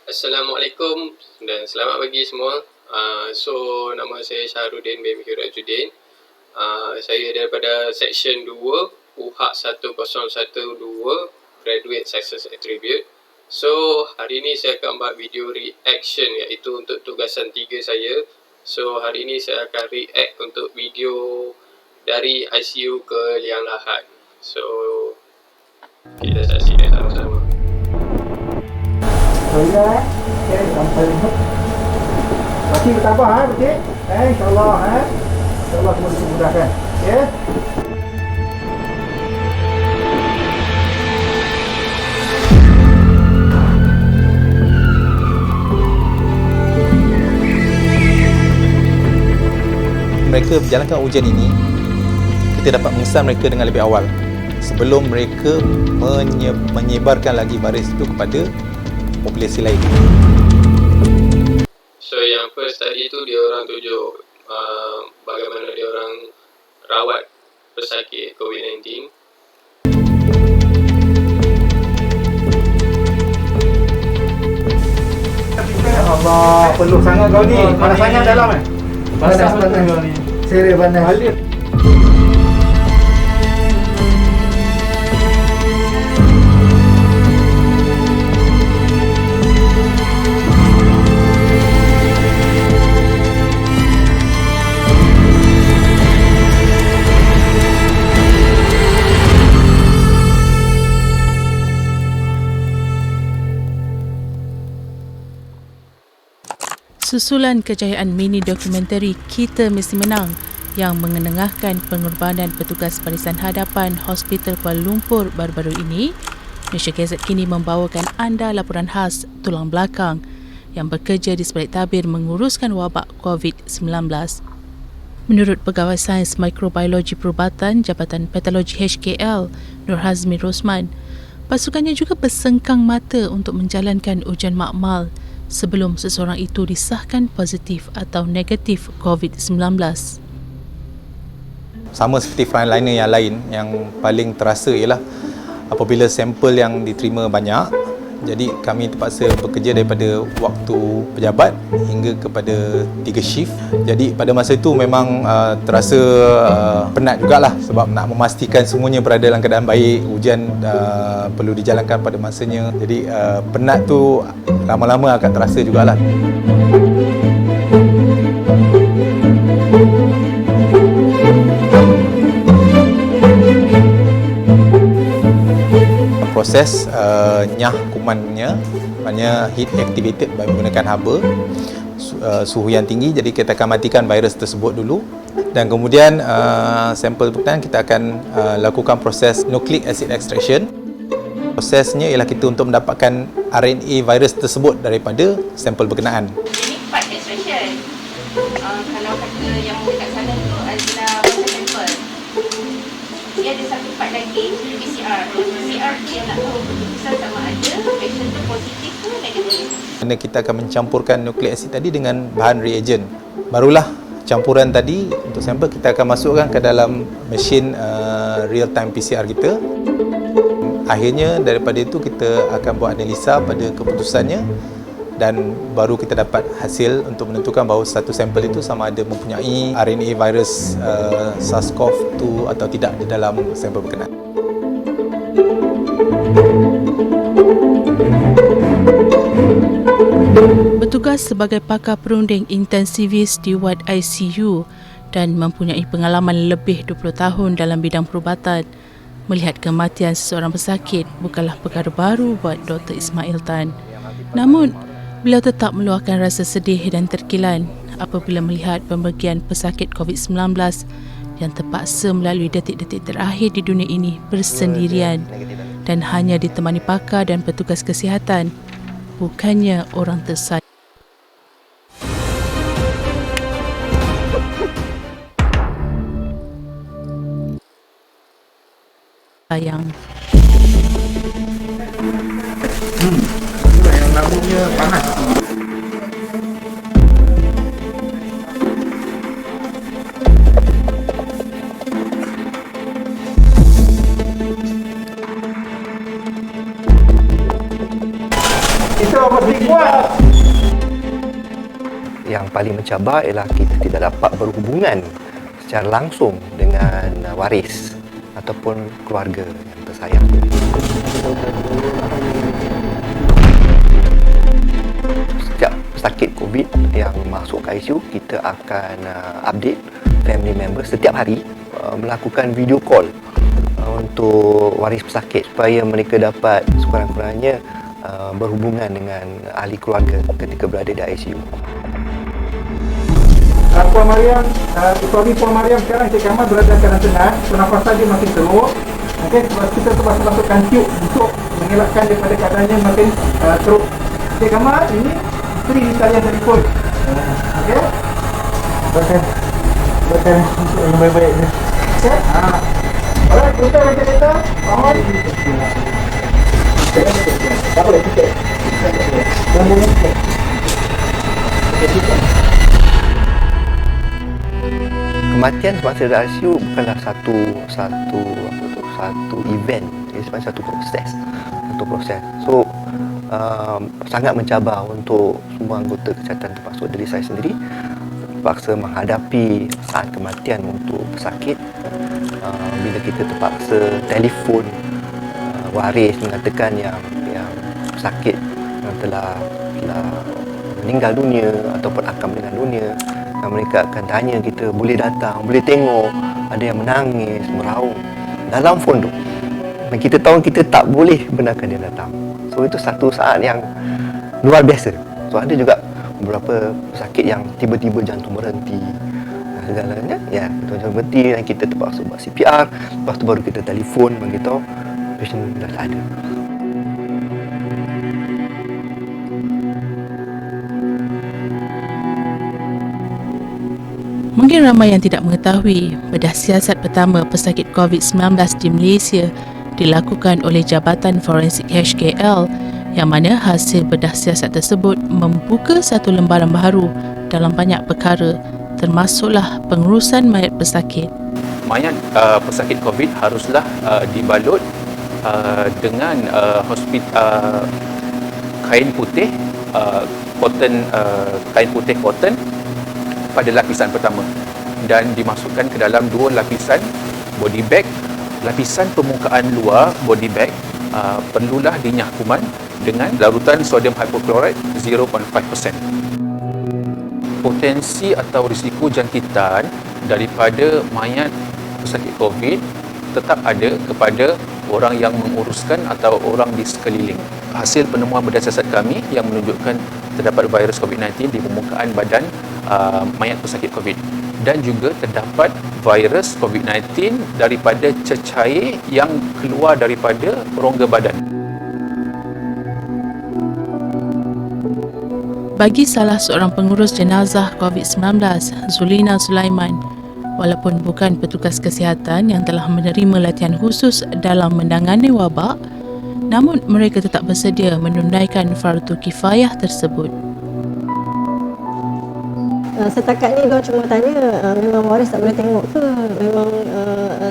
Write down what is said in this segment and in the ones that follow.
Assalamualaikum dan selamat pagi semua. Nama saya Syahrudin bin Mihrajuddin. Saya daripada Section 2, UHAK 1012, Graduate Success Attribute. So, hari ini saya akan buat video reaction iaitu untuk tugasan 3 saya. So, hari ini saya akan react untuk video dari ICU ke Liang Lahat. So, kita saksikan sama-sama. Okay, sampai rumah. Pakcik bertabah pakcik. InsyaAllah InsyaAllah semua dimudahkan. Okay. Mereka berjalankan ujian ini, kita dapat mengesan mereka dengan lebih awal sebelum mereka menyebarkan lagi virus itu kepada populasi lain. So yang first tadi tu dia orang tunjuk bagaimana dia orang rawat pesakit COVID-19. Allah, peluh sangat kau ni. Panas sangat dalam Panas. Serius panas. Susulan kejayaan mini dokumentari Kita Mesti Menang yang mengenengahkan pengorbanan petugas barisan hadapan Hospital Kuala Lumpur baru-baru ini, Malaysia Gazette kini membawakan anda laporan khas tulang belakang yang bekerja di sebalik tabir menguruskan wabak COVID-19. Menurut Pegawai Sains Mikrobiologi Perubatan Jabatan Patologi HKL, Nur Hazmi Rosman, pasukannya juga bersengkang mata untuk menjalankan ujian makmal sebelum seseorang itu disahkan positif atau negatif COVID-19. Sama seperti frontliner yang lain, yang paling terasa ialah apabila sampel yang diterima banyak, jadi kami terpaksa bekerja daripada waktu pejabat hingga kepada 3 shift. Jadi pada masa itu memang terasa penat jugalah sebab nak memastikan semuanya berada dalam keadaan baik, ujian perlu dijalankan pada masanya. Jadi penat tu lama-lama akan terasa jugalah. Proses nyah kumannya, maknanya heat activated menggunakan haba, suhu yang tinggi, jadi kita akan matikan virus tersebut dulu dan kemudian sampel berkenaan kita akan lakukan proses nucleic acid extraction. Prosesnya ialah kita untuk mendapatkan RNA virus tersebut daripada sampel berkenaan. Ini part extraction. Kalau kata yang dekat sana tu adalah macam sampel. Dia ada satu part lagi, PCR. PCR dia nak tahu keputusan sama ada patient tu positif ke negatif. Kerana kita akan mencampurkan nucleic acid tadi dengan bahan reagent. Barulah campuran tadi untuk sampel kita akan masukkan ke dalam mesin real time PCR kita. Akhirnya daripada itu kita akan buat analisa pada keputusannya dan baru kita dapat hasil untuk menentukan bahawa satu sampel itu sama ada mempunyai RNA virus SARS-CoV-2 atau tidak di dalam sampel berkenaan. Bertugas sebagai pakar perunding intensivis di wad ICU dan mempunyai pengalaman lebih 20 tahun dalam bidang perubatan, melihat kematian seseorang pesakit bukanlah perkara baru buat Dr. Ismail Tan. Namun, beliau tetap meluahkan rasa sedih dan terkilan apabila melihat pembagian pesakit COVID-19 yang terpaksa melalui detik-detik terakhir di dunia ini bersendirian dan hanya ditemani pakar dan petugas kesihatan, bukannya orang tersayang. Yang lambungnya panas. Itu mesti kuat. Yang paling mencabar ialah kita tidak dapat berhubungan secara langsung dengan waris ataupun keluarga yang tersayang. Setiap pesakit COVID yang masuk ke ICU, kita akan update family member setiap hari, melakukan video call untuk waris pesakit supaya mereka dapat sekurang-kurangnya berhubungan dengan ahli keluarga ketika berada di ICU. Puan Mariam, suami Puan Mariam sekarang Cik Kamal berada dalam karantina, pernafasan dia makin teruk. Okey, kita terpaksa masukkan tube untuk mengelakkan daripada keadaannya makin teruk. Cik Kamal, ini isteri saya telefon. Okey? Bukan untuk yang baik-baik ni. Okey? Alright, kita baca kita. Mohon. Tak boleh sikit. Jangan sikit. Kematian semasa di ICU bukanlah satu event, ia sebenarnya satu proses. So sangat mencabar untuk semua anggota kesihatan, termasuk diri saya sendiri, terpaksa menghadapi saat kematian untuk pesakit. Bila kita terpaksa telefon waris mengatakan yang pesakit yang telah meninggal dunia ataupun akan meninggal dunia, mereka akan tanya kita boleh datang, boleh tengok. Ada yang menangis, meraung dalam phone tu, dan kita tahu kita tak boleh benarkan dia datang. So itu satu saat yang luar biasa. So ada juga beberapa pesakit yang tiba-tiba jantung berhenti, segalanya ya, jantung berhenti dan kita terpaksa buat CPR. Lepas tu baru kita telefon beritahu patient dah tak ada. Mungkin ramai yang tidak mengetahui bedah siasat pertama pesakit COVID-19 di Malaysia dilakukan oleh Jabatan Forensik HKL, yang mana hasil bedah siasat tersebut membuka satu lembaran baru dalam banyak perkara, termasuklah pengurusan mayat pesakit. Mayat pesakit COVID haruslah dibalut dengan kain putih cotton pada lapisan pertama, dan dimasukkan ke dalam dua lapisan body bag. Lapisan permukaan luar body bag perlulah dinyah kuman dengan larutan sodium hypochlorite 0.5%. Potensi atau risiko jangkitan daripada mayat pesakit COVID tetap ada kepada orang yang menguruskan atau orang di sekeliling. Hasil penemuan bedah siasat kami yang menunjukkan terdapat virus COVID-19 di permukaan badan mayat pesakit COVID, dan juga terdapat virus COVID-19 daripada cecair yang keluar daripada rongga badan. Bagi salah seorang pengurus jenazah COVID-19, Zulina Sulaiman, walaupun bukan petugas kesihatan yang telah menerima latihan khusus dalam menangani wabak, namun mereka tetap bersedia menunaikan fardu kifayah tersebut. Setakat ni diorang cuma tanya memang waris tak boleh tengok ke, memang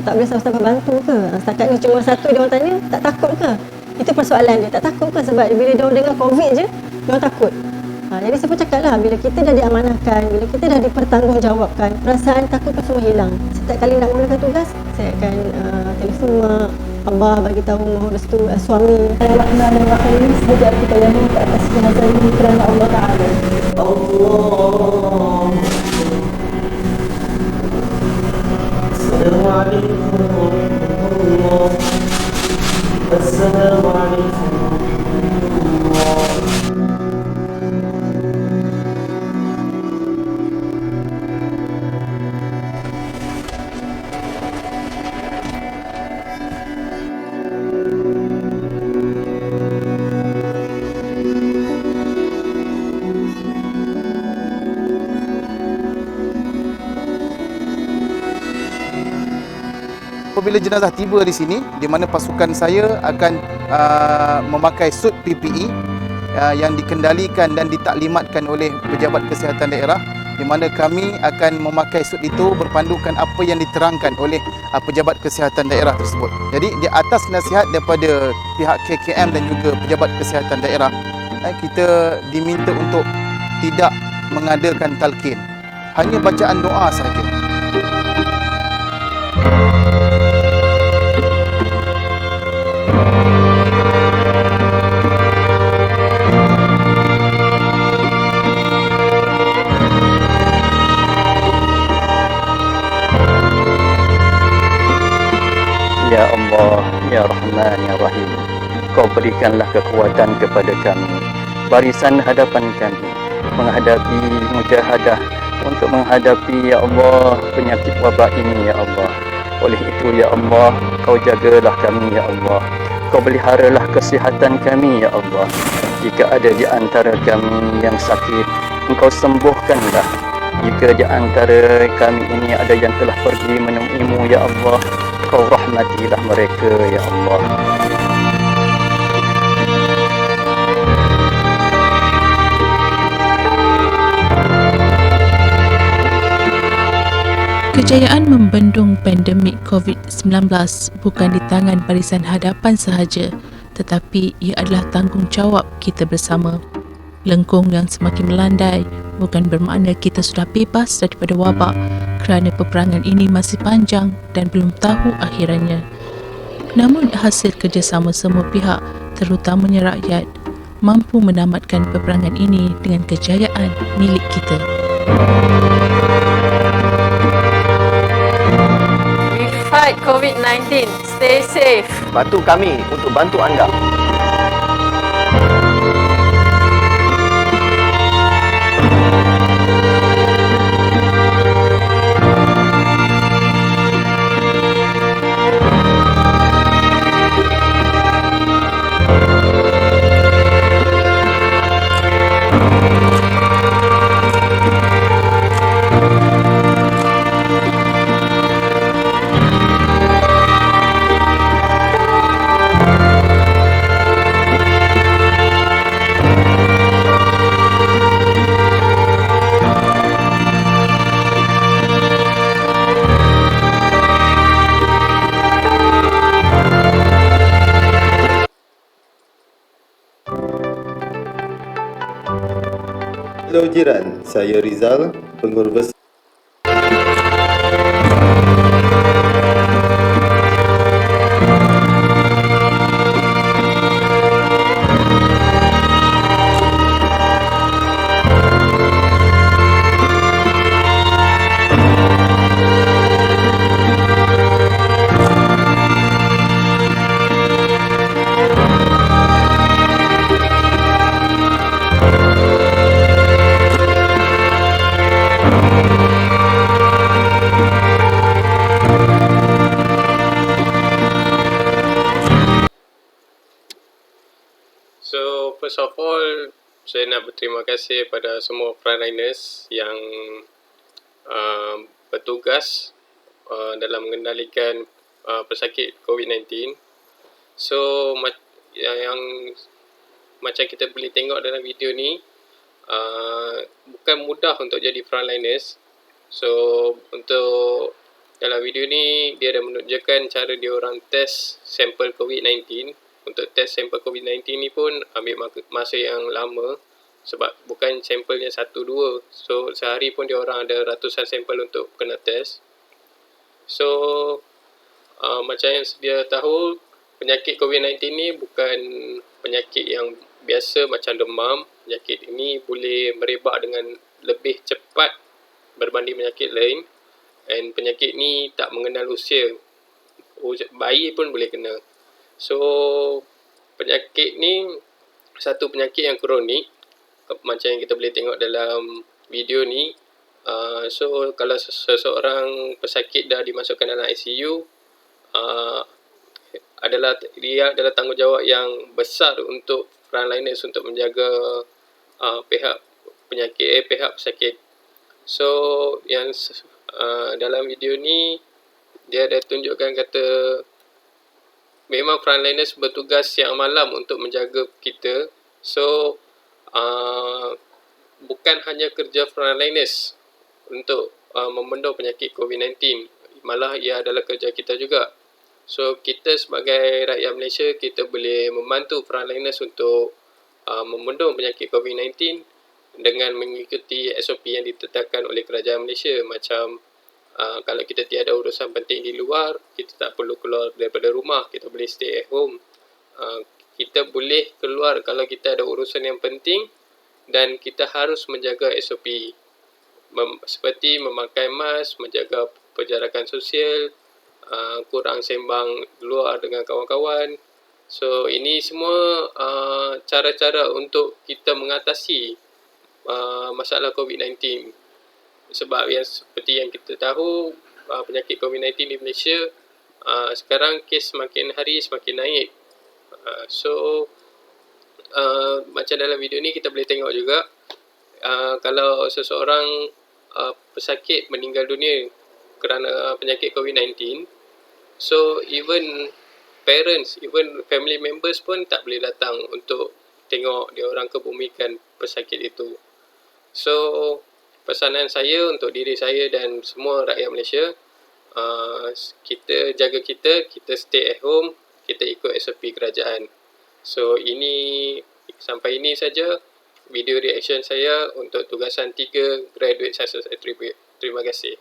tak boleh sama-sama bantu ke. Setakat ni cuma satu diorang tanya, tak takut ke? Itu persoalan dia, tak takut ke? Sebab bila diorang dengar COVID je, diorang takut. Jadi saya pun cakap lah, bila kita dah diamanahkan, bila kita dah dipertanggungjawabkan, perasaan takut tu semua hilang. Setiap kali nak mulakan tugas, saya akan telefon mak, abah bagi tahu mohon restu suami. Bismillahirrahmanirrahim. Semoga kita yang minta atas jenazah ini kerana Allah Ta'ala. Allah. Assalamualaikum. Assalamualaikum. Apabila jenazah tiba di sini, di mana pasukan saya akan memakai suit PPE yang dikendalikan dan ditaklimatkan oleh pejabat kesihatan daerah, di mana kami akan memakai suit itu berpandukan apa yang diterangkan oleh pejabat kesihatan daerah tersebut. Jadi di atas nasihat daripada pihak KKM dan juga pejabat kesihatan daerah, kita diminta untuk tidak mengadakan talqin, hanya bacaan doa saja. Ya Allah, Ya Rahman, Ya Rahim, Kau berikanlah kekuatan kepada kami, barisan hadapan kami, menghadapi mujahadah, untuk menghadapi, Ya Allah, penyakit wabak ini, Ya Allah. Oleh itu, Ya Allah, Kau jagalah kami, Ya Allah. Kau peliharalah kesihatan kami, Ya Allah. Jika ada di antara kami yang sakit, Engkau sembuhkanlah. Jika di antara kami ini ada yang telah pergi menemuimu, Ya Allah, Kau rahmatilah mereka, Ya Allah. Kejayaan membendung pandemik COVID-19 bukan di tangan barisan hadapan sahaja, tetapi ia adalah tanggungjawab kita bersama. Lengkung yang semakin melandai bukan bermakna kita sudah bebas daripada wabak, kerana peperangan ini masih panjang dan belum tahu akhirannya. Namun hasil kerjasama semua pihak, terutamanya rakyat, mampu menamatkan peperangan ini dengan kejayaan milik kita. We fight COVID-19. Stay safe. Bantu kami untuk bantu anda. Hello jiran, saya Rizal, pengurus So, first of all, saya nak berterima kasih pada semua frontliners yang bertugas dalam mengendalikan pesakit COVID-19. So, yang macam kita boleh tengok dalam video ni, bukan mudah untuk jadi frontliners. So, untuk dalam video ni, dia dah menunjukkan cara dia orang test sampel COVID-19. Untuk test sampel COVID-19 ni pun ambil masa yang lama, sebab bukan sampelnya 1-2. So, sehari pun dia orang ada ratusan sampel untuk kena test. So, macam yang sedia tahu, penyakit COVID-19 ni bukan penyakit yang biasa macam demam. Penyakit ini boleh merebak dengan lebih cepat berbanding penyakit lain. Dan penyakit ni tak mengenal usia. Bayi pun boleh kena. So, penyakit ni satu penyakit yang kronik, macam yang kita boleh tengok dalam video ni. So, kalau seseorang pesakit dah dimasukkan dalam ICU, dia adalah tanggungjawab yang besar untuk frontliners untuk menjaga pihak pesakit. So, yang dalam video ni dia ada tunjukkan kata memang frontliners bertugas siang malam untuk menjaga kita. So, bukan hanya kerja frontliners untuk membendung penyakit COVID-19, malah ia adalah kerja kita juga. So, kita sebagai rakyat Malaysia, kita boleh membantu frontliners untuk membendung penyakit COVID-19 dengan mengikuti SOP yang ditetapkan oleh kerajaan Malaysia. Macam kalau kita tiada urusan penting di luar, kita tak perlu keluar daripada rumah, kita boleh stay at home. Kita boleh keluar kalau kita ada urusan yang penting dan kita harus menjaga SOP seperti memakai mask, menjaga penjarakan sosial, kurang sembang luar dengan kawan-kawan. So ini semua cara-cara untuk kita mengatasi masalah COVID-19. Sebab yang seperti yang kita tahu, penyakit COVID-19 di Malaysia sekarang kes semakin hari semakin naik. Macam dalam video ni kita boleh tengok juga, kalau seseorang pesakit meninggal dunia kerana penyakit COVID-19, so even parents, even family members pun tak boleh datang untuk tengok dia orang kebumikan pesakit itu. So pesanan saya untuk diri saya dan semua rakyat Malaysia, kita jaga kita stay at home, kita ikut SOP kerajaan. So sampai ini saja video reaction saya untuk tugasan 3 graduate success attribute. Terima kasih.